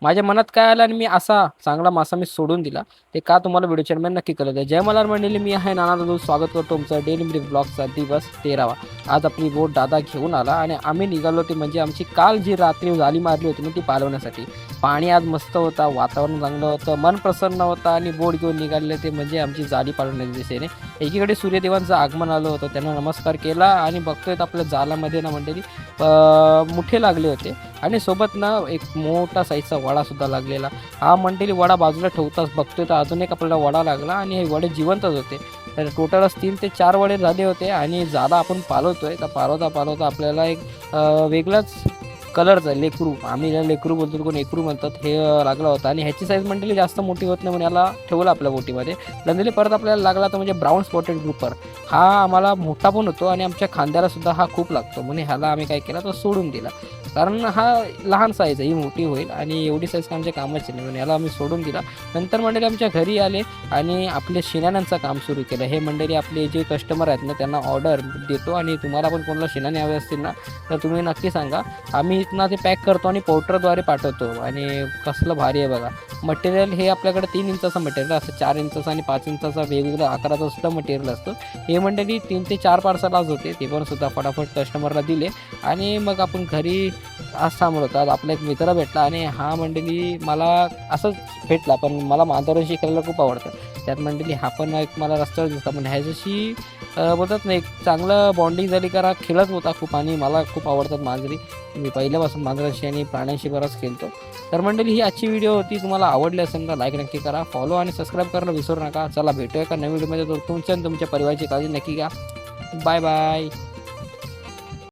माझ्या मनात काय आलं आणि मी असा चांगला मासा मी सोडून दिला. ते का तुम्हाला व्हिडिओच्या दरम्यान नक्की कळलं आहे. जय मल्हार मंडळी, मी आहे नाना दादू. स्वागत करतो तुमचं डेली ब्रीफ ब्लॉगचा दिवस 13वा. आज आपली बोट दादा घेऊन आला आणि आम्ही निघालो होते म्हणजे आमची काल जी रात्री जाळी मारली होती ना ती पालवण्यासाठी. पाणी आज मस्त होता, वातावरण चांगलं होतं, मन प्रसन्न होता आणि बोट घेऊन निघाले ते म्हणजे आमची जाळी पालवण्याच्या दिशेने. एकीकडे सूर्यदेवांचं आगमन आलं होतं, त्यांना नमस्कार केला आणि बघतोय तर आपल्या जाळामध्ये ना मंडळी मुठे लागले होते आणि सोबत ना एक मोठा साईजचा वडासुद्धा लागलेला. हा मंडळी वडा बाजूला ठेवताच बघतोय तर अजून एक आपल्याला वडा लागला आणि हे वडे जिवंतच होते. तर टोटलच 3 ते 4 वडे झाले होते आणि जाळा आपण पालवतोय तर पालवता आपल्याला एक वेगळाच कलरचा लेकरू, आम्ही याला लेकरू बोलतो, कोण एकरू म्हणतात, हे लागला होता आणि ह्याची साईज मंडळी जास्त मोठी होत नाही म्हणून याला ठेवलं आपल्या बोटीमध्ये. नंतर परत आपल्याला लागला तर म्हणजे ब्राऊन स्पॉटेड ग्रुपर. हा आम्हाला मोठा पण होतो आणि आमच्या खांद्याला सुद्धा हा खूप लागतो म्हणून ह्याला आम्ही काय केला तर सोडून दिला. कारण हा लहान साईज आहे, ही मोठी होईल आणि एवढी साईज का आमच्या कामाची नाही म्हणून याला आम्ही सोडून दिला. नंतर मंडळी आमच्या घरी आले आणि आपले शेणाण्यांचं काम सुरू केलं. हे मंडळी आपले जे कस्टमर आहेत ना त्यांना ऑर्डर देतो आणि तुम्हाला पण कोणाला शेणाने हवे असतील ना तर तुम्ही नक्की सांगा. आम्ही इथनं ते पॅक करतो आणि पोर्टरद्वारे पाठवतो आणि कसलं भारी आहे बघा. मटेरियल हे आपल्याकडे 3 इंचाचं मटेरियल असतं, 4 इंचाचं आणि 5 इंचाचा वेगवेगळ्या आकाराचं सुद्धा मटेरियल असतं. हे मंडळी 3 ते 4 पार्सल आज होते, ते पण सुद्धा फटाफट कस्टमरला दिले आणि मग आपण घरी आज थांबलो होतो. आज आपला एक मित्र भेटला आणि हा मंडळी मला असंच भेटला, पण मला मांजरांशी खेळायला खूप आवडतं. त्यात मंडळी हा पण एक मला रस्त्यावर दिसला, पण ह्याच्याशी बोलतात ना एक चांगलं बॉन्डिंग झाली, करा खेळत होता खूप आणि मला खूप आवडतात मांजरी. मी पहिल्यापासून मांजरांशी आणि प्राण्यांशी बराच खेळतो. तर मंडळी ही आजची व्हिडिओ होती. तुम्हाला आवडली असेल तर लाईक नक्की करा, फॉलो आणि सबस्क्राईब करायला विसरू नका. चला भेटूया एका नवीन व्हिडिओमध्ये. तुमच्या आणि तुमच्या परिवाराची काळजी नक्की घ्या. Bye bye.